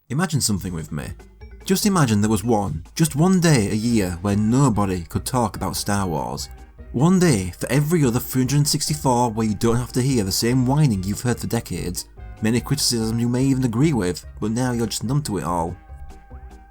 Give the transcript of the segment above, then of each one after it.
Imagine something with me. Just imagine there was just one day a year where nobody could talk about Star Wars. One day for every other 364 where you don't have to hear the same whining you've heard for decades, many criticisms you may even agree with, but now you're just numb to it all.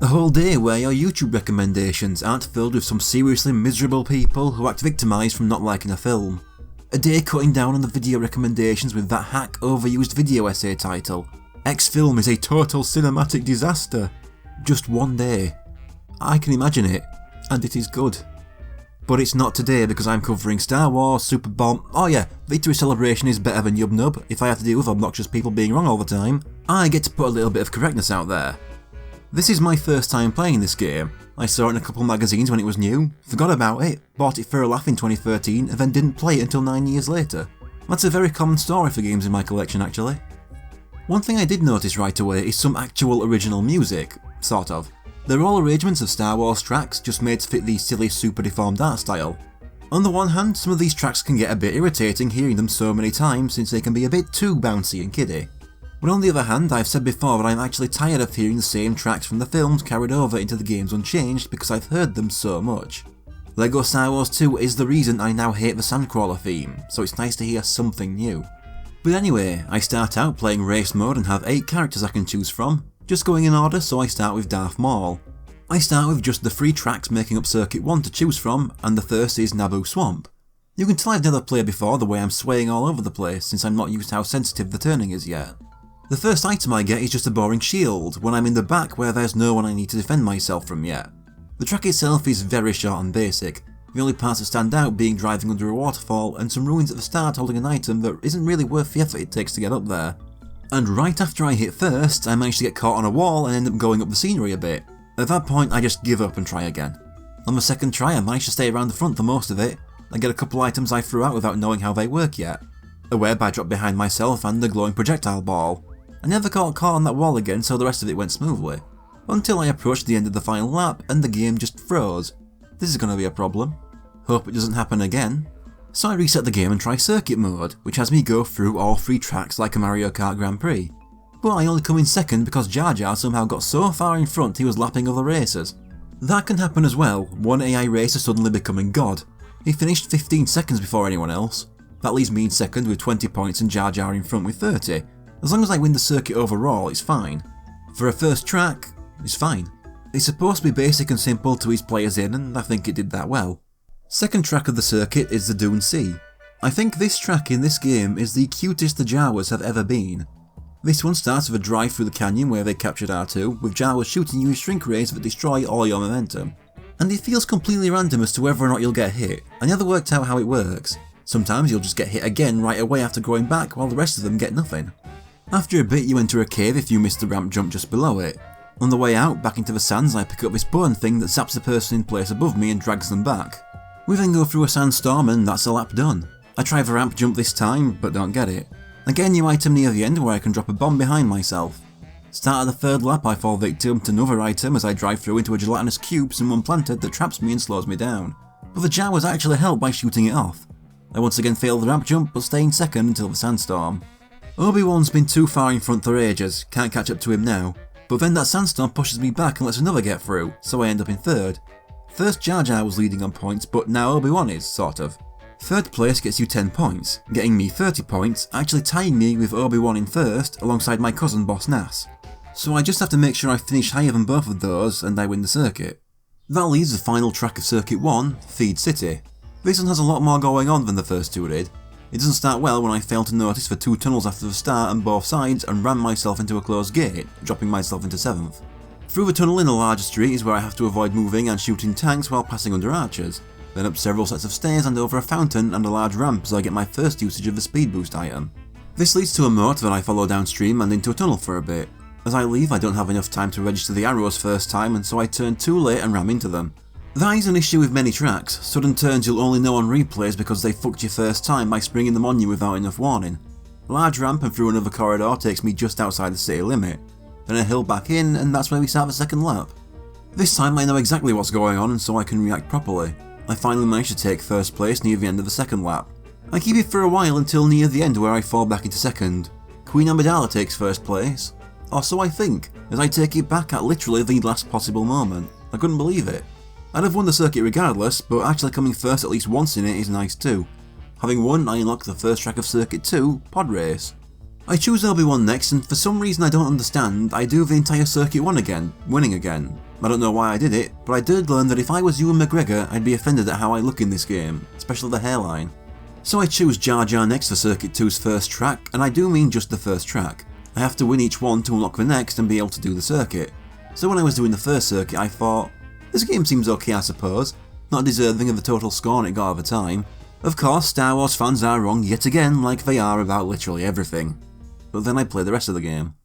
A whole day where your YouTube recommendations aren't filled with some seriously miserable people who act victimised from not liking a film. A day cutting down on the video recommendations with that hack overused video essay title, X film is a total cinematic disaster. Just one day. I can imagine it, and it is good. But it's not today because I'm covering Star Wars, Super Bomb, oh yeah, Victory Celebration is better than Yub Nub if I have to deal with obnoxious people being wrong all the time. I get to put a little bit of correctness out there. This is my first time playing this game. I saw it in a couple magazines when it was new, forgot about it, bought it for a laugh in 2013 and then didn't play it until 9 years later. That's a very common story for games in my collection actually. One thing I did notice right away is some actual original music, sort of. They're all arrangements of Star Wars tracks just made to fit the silly super deformed art style. On the one hand, some of these tracks can get a bit irritating hearing them so many times since they can be a bit too bouncy and kiddie. But on the other hand, I've said before that I'm actually tired of hearing the same tracks from the films carried over into the games unchanged because I've heard them so much. LEGO Star Wars 2 is the reason I now hate the Sandcrawler theme, so it's nice to hear something new. But anyway, I start out playing race mode and have 8 characters I can choose from, just going in order, so I start with Darth Maul. I start with just the 3 tracks making up Circuit 1 to choose from, and the first is Naboo Swamp. You can tell I've never played before the way I'm swaying all over the place since I'm not used to how sensitive the turning is yet. The first item I get is just a boring shield, when I'm in the back where there's no one I need to defend myself from yet. The track itself is very short and basic, the only parts that stand out being driving under a waterfall and some ruins at the start holding an item that isn't really worth the effort it takes to get up there. And right after I hit first, I manage to get caught on a wall and end up going up the scenery a bit. At that point I just give up and try again. On the second try I manage to stay around the front for most of it, and get a couple items I threw out without knowing how they work yet. A web I dropped behind myself and a glowing projectile ball. I never got caught on that wall again, so the rest of it went smoothly. Until I approached the end of the final lap and the game just froze. This is going to be a problem. Hope it doesn't happen again. So I reset the game and try Circuit mode, which has me go through all 3 tracks like a Mario Kart Grand Prix. But I only come in second because Jar Jar somehow got so far in front he was lapping other racers. That can happen as well, one AI racer suddenly becoming God. He finished 15 seconds before anyone else. That leaves me in second with 20 points and Jar Jar in front with 30. As long as I win the circuit overall, it's fine. For a first track, it's fine. It's supposed to be basic and simple to ease players in, and I think it did that well. Second track of the circuit is the Dune Sea. I think this track in this game is the cutest the Jawas have ever been. This one starts with a drive through the canyon where they captured R2, with Jawas shooting you with shrink rays that destroy all your momentum. And it feels completely random as to whether or not you'll get hit. I never worked out how it works. Sometimes you'll just get hit again right away after going back while the rest of them get nothing. After a bit you enter a cave if you miss the ramp jump just below it. On the way out, back into the sands, I pick up this button thing that zaps the person in place above me and drags them back. We then go through a sandstorm and that's a lap done. I try the ramp jump this time, but don't get it. I get a new item near the end where I can drop a bomb behind myself. Start of the third lap I fall victim to another item as I drive through into a gelatinous cube someone planted that traps me and slows me down. But the Jawas actually help by shooting it off. I once again fail the ramp jump but stay in second until the sandstorm. Obi-Wan's been too far in front for ages, can't catch up to him now. But then that sandstorm pushes me back and lets another get through, so I end up in third. First Jar Jar was leading on points, but now Obi-Wan is, sort of. Third place gets you 10 points, getting me 30 points, actually tying me with Obi-Wan in first alongside my cousin Boss Nass. So I just have to make sure I finish higher than both of those and I win the circuit. That leaves the final track of Circuit 1, Feed City. This one has a lot more going on than the first two did. It doesn't start well when I fail to notice the 2 tunnels after the start on both sides and ram myself into a closed gate, dropping myself into 7th. Through the tunnel in a larger street is where I have to avoid moving and shooting tanks while passing under archers, then up several sets of stairs and over a fountain and a large ramp as I get my first usage of the speed boost item. This leads to a moat that I follow downstream and into a tunnel for a bit. As I leave I don't have enough time to register the arrows first time and so I turn too late and ram into them. That is an issue with many tracks, sudden turns you'll only know on replays because they fucked you first time by springing them on you without enough warning. A large ramp and through another corridor takes me just outside the city limit, then a hill back in and that's where we start the second lap. This time I know exactly what's going on and so I can react properly. I finally managed to take first place near the end of the second lap. I keep it for a while until near the end where I fall back into second. Queen Amidala takes first place. Or so I think, as I take it back at literally the last possible moment. I couldn't believe it. I'd have won the circuit regardless, but actually coming first at least once in it is nice too. Having won, I unlock the first track of Circuit 2, Pod Race. I choose LB1 next, and for some reason I don't understand, I do the entire Circuit 1 again, winning again. I don't know why I did it, but I did learn that if I was Ewan McGregor, I'd be offended at how I look in this game, especially the hairline. So I choose Jar Jar next for Circuit 2's first track, and I do mean just the first track. I have to win each one to unlock the next and be able to do the circuit. So when I was doing the first circuit I thought, this game seems okay I suppose, not deserving of the total scorn it got at the time. Of course, Star Wars fans are wrong yet again, like they are about literally everything. But then I play the rest of the game.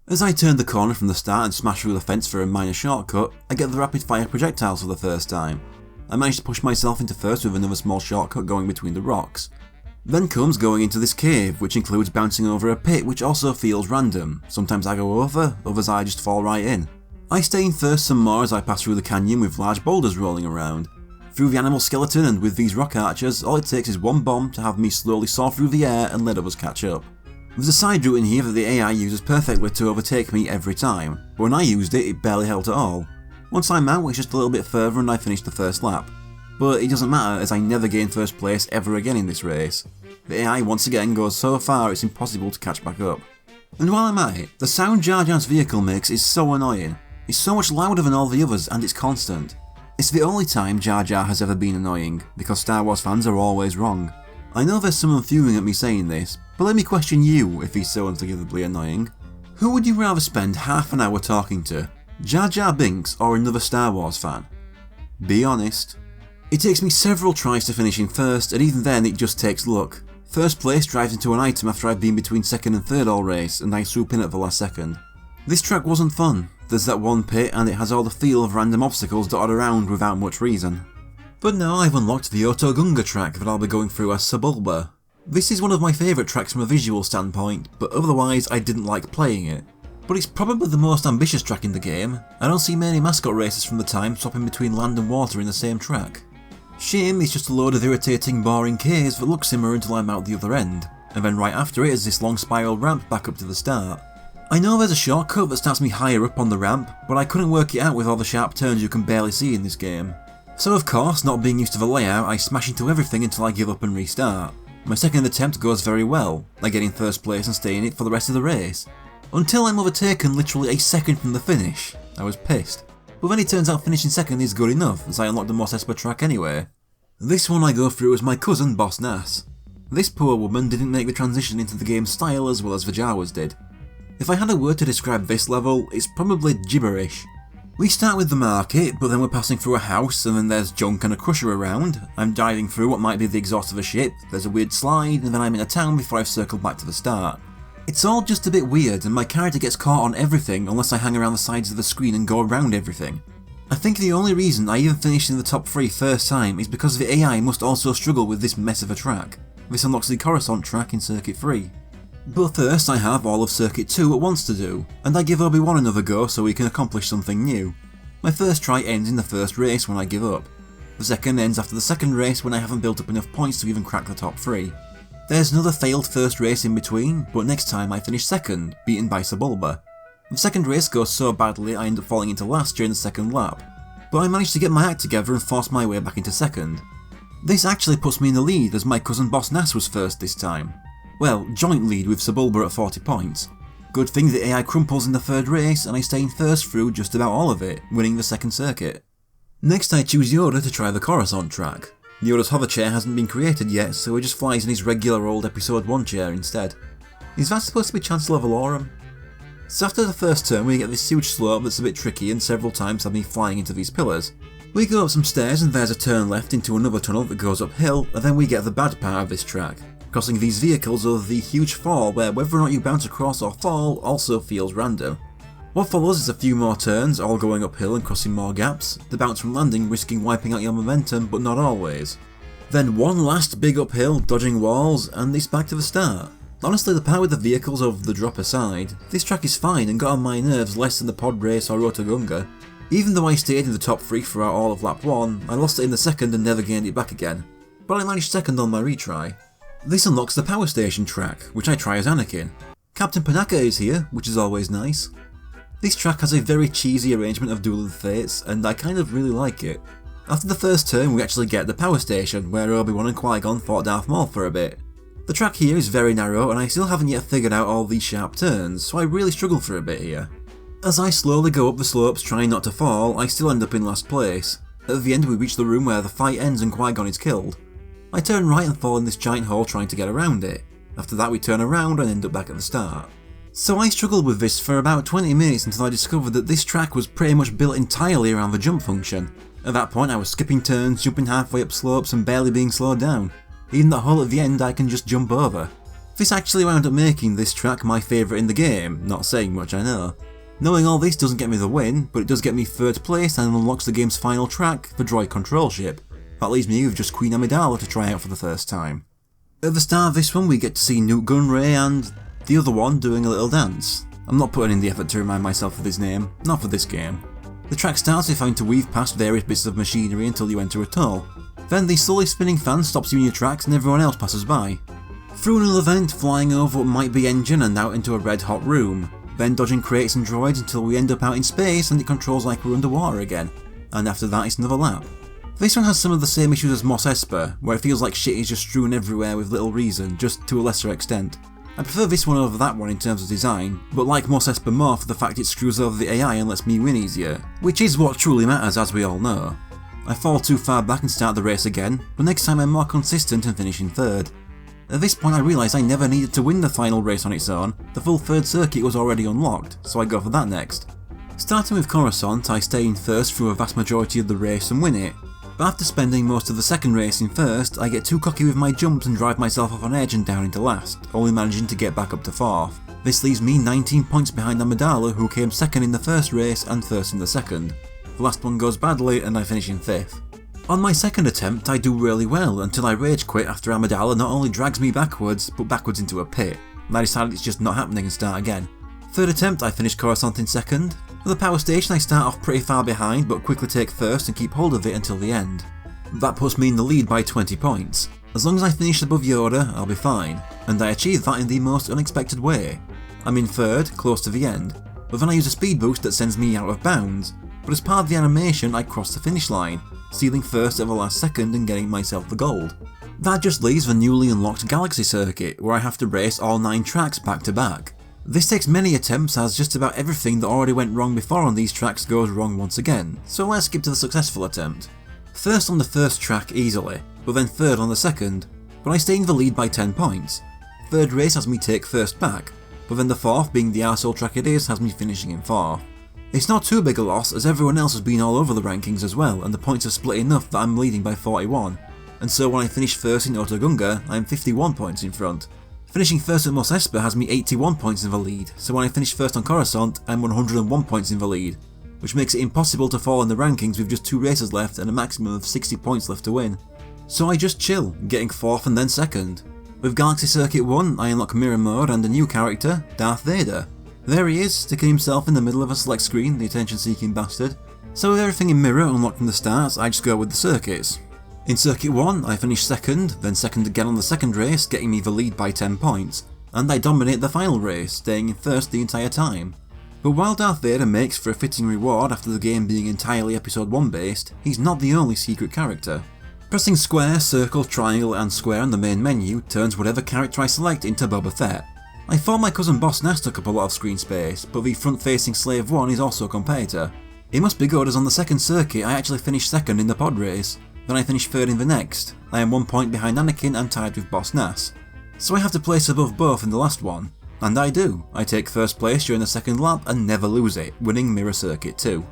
As I turn the corner from the start and smash through the fence for a minor shortcut, I get the rapid fire projectiles for the first time. I manage to push myself into first with another small shortcut going between the rocks. Then comes going into this cave, which includes bouncing over a pit which also feels random. Sometimes I go over, others I just fall right in. I stay in first some more as I pass through the canyon with large boulders rolling around. Through the animal skeleton and with these rock archers, all it takes is one bomb to have me slowly soar through the air and let others catch up. There's a side route in here that the AI uses perfectly to overtake me every time, but when I used it, it barely helped at all. Once I'm out, it's just a little bit further and I finish the first lap. But it doesn't matter as I never gain first place ever again in this race. The AI once again goes so far it's impossible to catch back up. And while I'm at it, the sound Jar Jar's vehicle makes is so annoying. It's so much louder than all the others and it's constant. It's the only time Jar Jar has ever been annoying, because Star Wars fans are always wrong. I know there's someone fuming at me saying this, but let me question you if he's so unforgivably annoying. Who would you rather spend half an hour talking to? Jar Jar Binks or another Star Wars fan? Be honest. It takes me several tries to finish in first, and even then it just takes luck. First place drives into an item after I've been between second and third all race, and I swoop in at the last second. This track wasn't fun. There's that one pit and it has all the feel of random obstacles dotted around without much reason. But now I've unlocked the Otoh Gunga track that I'll be going through as Sebulba. This is one of my favourite tracks from a visual standpoint, but otherwise I didn't like playing it. But it's probably the most ambitious track in the game. I don't see many mascot races from the time swapping between land and water in the same track. Shame is just a load of irritating boring caves that look similar until I'm out the other end, and then right after it is this long spiral ramp back up to the start. I know there's a shortcut that starts me higher up on the ramp, but I couldn't work it out with all the sharp turns you can barely see in this game. So of course, not being used to the layout, I smash into everything until I give up and restart. My second attempt goes very well, I get in first place and stay in it for the rest of the race. Until I'm overtaken literally a second from the finish. I was pissed. But then it turns out finishing second is good enough, as I unlocked the Mos Espa track anyway. This one I go through as my cousin Boss Nass. This poor woman didn't make the transition into the game's style as well as the Jawas did. If I had a word to describe this level, it's probably gibberish. We start with the market, but then we're passing through a house and then there's junk and a crusher around. I'm diving through what might be the exhaust of a ship, there's a weird slide, and then I'm in a town before I've circled back to the start. It's all just a bit weird and my character gets caught on everything unless I hang around the sides of the screen and go around everything. I think the only reason I even finished in the top 3 first time is because the AI must also struggle with this mess of a track. This unlocks the Coruscant track in Circuit 3. But first I have all of Circuit 2 at once to do, and I give Obi-Wan another go so he can accomplish something new. My first try ends in the first race when I give up. The second ends after the second race when I haven't built up enough points to even crack the top 3. There's another failed first race in between, but next time I finish second, beaten by Sebulba. The second race goes so badly I end up falling into last during the second lap, but I managed to get my act together and force my way back into second. This actually puts me in the lead as my cousin Boss Nass was first this time. Well, joint lead with Sebulba at 40 points. Good thing the AI crumples in the third race and I stay in first through just about all of it, winning the second circuit. Next I choose Yoda to try the Coruscant track. Yoda's hover chair hasn't been created yet, so he just flies in his regular old episode 1 chair instead. Is that supposed to be Chancellor Valorum? So after the first turn we get this huge slope that's a bit tricky and several times have me flying into these pillars. We go up some stairs and there's a turn left into another tunnel that goes uphill, and then we get the bad part of this track. Crossing these vehicles over the huge fall where whether or not you bounce across or fall also feels random. What follows is a few more turns, all going uphill and crossing more gaps, the bounce from landing risking wiping out your momentum but not always. Then one last big uphill, dodging walls, and it's back to the start. Honestly, the part with the vehicles over the drop aside, this track is fine and got on my nerves less than the pod race or Otoh Gunga. Even though I stayed in the top 3 throughout all of lap 1, I lost it in the second and never gained it back again. But I managed second on my retry. This unlocks the power station track, which I try as Anakin. Captain Panaka is here, which is always nice. This track has a very cheesy arrangement of Duel of the Fates, and I kind of really like it. After the first turn we actually get the power station, where Obi-Wan and Qui-Gon fought Darth Maul for a bit. The track here is very narrow and I still haven't yet figured out all these sharp turns, so I really struggle for a bit here. As I slowly go up the slopes trying not to fall, I still end up in last place. At the end we reach the room where the fight ends and Qui-Gon is killed. I turn right and fall in this giant hole trying to get around it. After that we turn around and end up back at the start. So I struggled with this for about 20 minutes until I discovered that this track was pretty much built entirely around the jump function. At that point I was skipping turns, jumping halfway up slopes and barely being slowed down. Even that hole at the end I can just jump over. This actually wound up making this track my favourite in the game, not saying much I know. Knowing all this doesn't get me the win, but it does get me 3rd place and unlocks the game's final track, the Droid Control Ship. That leaves me with just Queen Amidala to try out for the first time. At the start of this one we get to see Nute Gunray and the other one doing a little dance. I'm not putting in the effort to remind myself of his name, not for this game. The track starts with having to weave past various bits of machinery until you enter a tunnel. Then the slowly spinning fan stops you in your tracks and everyone else passes by. Through another vent, flying over what might be engine and out into a red hot room. Then dodging crates and droids until we end up out in space and it controls like we're underwater again. And after that it's another lap. This one has some of the same issues as Mos Espa, where it feels like shit is just strewn everywhere with little reason, just to a lesser extent. I prefer this one over that one in terms of design, but like Mos Espa more for the fact it screws over the AI and lets me win easier, which is what truly matters as we all know. I fall too far back and start the race again, but next time I'm more consistent and finish in 3rd. At this point I realise I never needed to win the final race on its own, the full 3rd circuit was already unlocked, so I go for that next. Starting with Coruscant, I stay in 1st through a vast majority of the race and win it, but after spending most of the 2nd race in 1st, I get too cocky with my jumps and drive myself off an edge and down into last, only managing to get back up to 4th. This leaves me 19 points behind Amidala, who came 2nd in the 1st race and 1st in the 2nd. The last one goes badly and I finish in 5th. On my 2nd attempt I do really well until I rage quit after Amidala not only drags me backwards, but backwards into a pit, and I decide it's just not happening and start again. 3rd attempt I finish Coruscant in 2nd. For the power station I start off pretty far behind but quickly take 1st and keep hold of it until the end. That puts me in the lead by 20 points. As long as I finish above Yoda I'll be fine, and I achieve that in the most unexpected way. I'm in 3rd, close to the end, but then I use a speed boost that sends me out of bounds, but as part of the animation I cross the finish line, stealing 1st at the last second and getting myself the gold. That just leaves the newly unlocked Galaxy Circuit, where I have to race all 9 tracks back to back. This takes many attempts as just about everything that already went wrong before on these tracks goes wrong once again, so let's skip to the successful attempt. 1st on the 1st track easily, but then 3rd on the 2nd, but I stay in the lead by 10 points. 3rd race has me take 1st back, but then the 4th, being the arsehole track it is, has me finishing in 4th. It's not too big a loss as everyone else has been all over the rankings as well and the points are split enough that I'm leading by 41, and so when I finish 1st in Otoh Gunga I'm 51 points in front. Finishing 1st at Mos Espa has me 81 points in the lead, so when I finish 1st on Coruscant I'm 101 points in the lead, which makes it impossible to fall in the rankings with just 2 races left and a maximum of 60 points left to win. So I just chill, getting 4th and then 2nd. With Galaxy Circuit 1 I unlock Mirror Mode and a new character, Darth Vader. There he is, sticking himself in the middle of a select screen, the attention-seeking bastard. So with everything in Mirror unlocked from the start, I just go with the circuits. In Circuit 1, I finish 2nd, then 2nd again on the 2nd race, getting me the lead by 10 points, and I dominate the final race, staying in 1st the entire time. But while Darth Vader makes for a fitting reward after the game being entirely Episode 1 based, he's not the only secret character. Pressing square, circle, triangle and square on the main menu turns whatever character I select into Boba Fett. I thought my cousin Boss Nass took up a lot of screen space, but the front-facing Slave 1 is also a competitor. It must be good as on the 2nd circuit I actually finished 2nd in the pod race, then I finished 3rd in the next. I am 1 point behind Anakin and tied with Boss Nass. So I have to place above both in the last one. And I do. I take 1st place during the 2nd lap and never lose it, winning Mirror Circuit 2.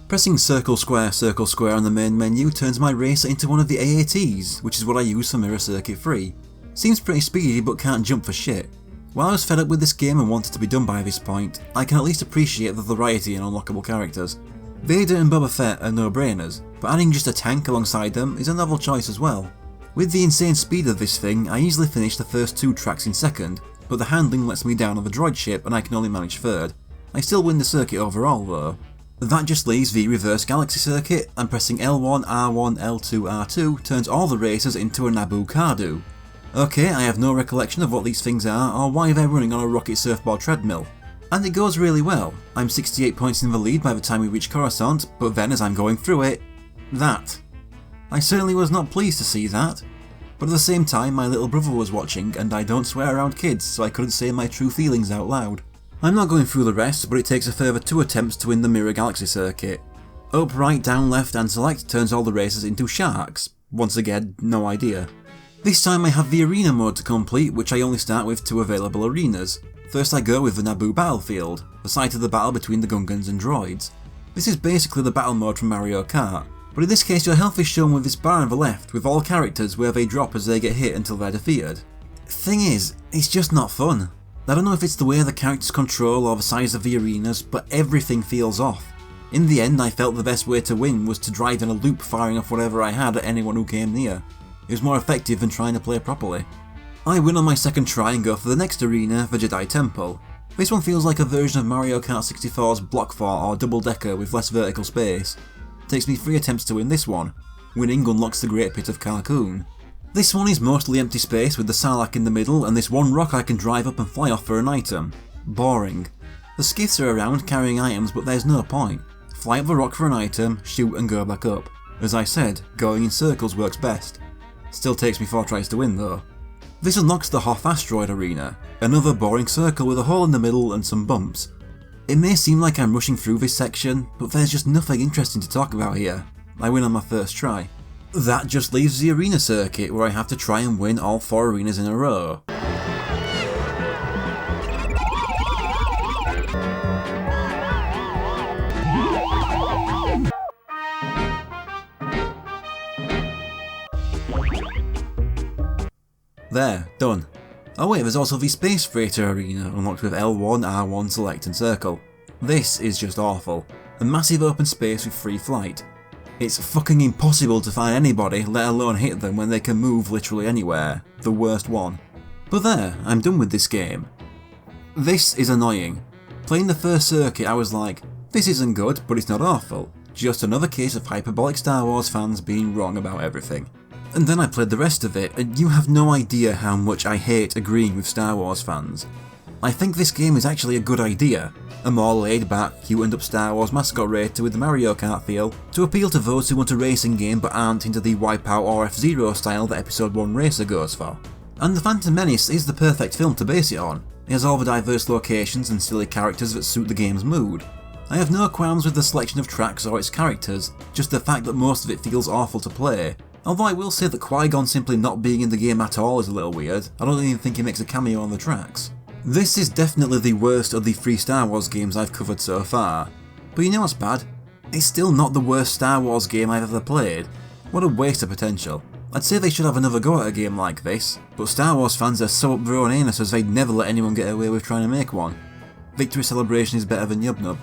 Pressing circle square on the main menu turns my racer into one of the AATs, which is what I use for Mirror Circuit 3. Seems pretty speedy but can't jump for shit. While I was fed up with this game and wanted to be done by this point, I can at least appreciate the variety in unlockable characters. Vader and Boba Fett are no-brainers, but adding just a tank alongside them is a novel choice as well. With the insane speed of this thing, I easily finish the first 2 tracks in 2nd, but the handling lets me down on the droid ship and I can only manage 3rd. I still win the circuit overall though. That just leaves the reverse Galaxy Circuit, and pressing L1, R1, L2, R2 turns all the races into a Naboo Cardu. Okay, I have no recollection of what these things are or why they're running on a rocket surfboard treadmill. And it goes really well. I'm 68 points in the lead by the time we reach Coruscant, but then as I'm going through it, that. I certainly was not pleased to see that. But at the same time, my little brother was watching, and I don't swear around kids, so I couldn't say my true feelings out loud. I'm not going through the rest, but it takes a further 2 attempts to win the Mirror Galaxy circuit. Up, right, down, left and select turns all the races into sharks. Once again, no idea. This time I have the arena mode to complete, which I only start with 2 available arenas. First I go with the Naboo battlefield, the site of the battle between the Gungans and droids. This is basically the battle mode from Mario Kart, but in this case your health is shown with this bar on the left with all characters where they drop as they get hit until they're defeated. Thing is, it's just not fun. I don't know if it's the way the characters control or the size of the arenas, but everything feels off. In the end I felt the best way to win was to drive in a loop firing off whatever I had at anyone who came near. It was more effective than trying to play properly. I win on my second try and go for the next arena, the Jedi Temple. This one feels like a version of Mario Kart 64's Block Fort or Double Decker with less vertical space. It takes me 3 attempts to win this one. Winning unlocks the Great Pit of Carkoon. This one is mostly empty space with the Sarlacc in the middle and this one rock I can drive up and fly off for an item. Boring. The skiffs are around carrying items but there's no point. Fly up the rock for an item, shoot and go back up. As I said, going in circles works best. Still takes me 4 tries to win though. This unlocks the Hoth Asteroid Arena, another boring circle with a hole in the middle and some bumps. It may seem like I'm rushing through this section, but there's just nothing interesting to talk about here. I win on my first try. That just leaves the arena circuit where I have to try and win all 4 arenas in a row. There, done. Oh wait, there's also the Space Freighter Arena unlocked with L1, R1, select and circle. This is just awful. A massive open space with free flight. It's fucking impossible to find anybody, let alone hit them when they can move literally anywhere. The worst one. But there, I'm done with this game. This is annoying. Playing the first circuit I was like, this isn't good, but it's not awful. Just another case of hyperbolic Star Wars fans being wrong about everything. And then I played the rest of it, and you have no idea how much I hate agreeing with Star Wars fans. I think this game is actually a good idea, a more laid back, cute up Star Wars mascot racer with the Mario Kart feel, to appeal to those who want a racing game but aren't into the Wipeout or F-Zero style that Episode 1 Racer goes for. And The Phantom Menace is the perfect film to base it on. It has all the diverse locations and silly characters that suit the game's mood. I have no qualms with the selection of tracks or its characters, just the fact that most of it feels awful to play. Although I will say that Qui-Gon simply not being in the game at all is a little weird. I don't even think he makes a cameo on the tracks. This is definitely the worst of the 3 Star Wars games I've covered so far. But you know what's bad? It's still not the worst Star Wars game I've ever played. What a waste of potential. I'd say they should have another go at a game like this, but Star Wars fans are so up their own anus as they'd never let anyone get away with trying to make one. Victory Celebration is better than Yub Nub.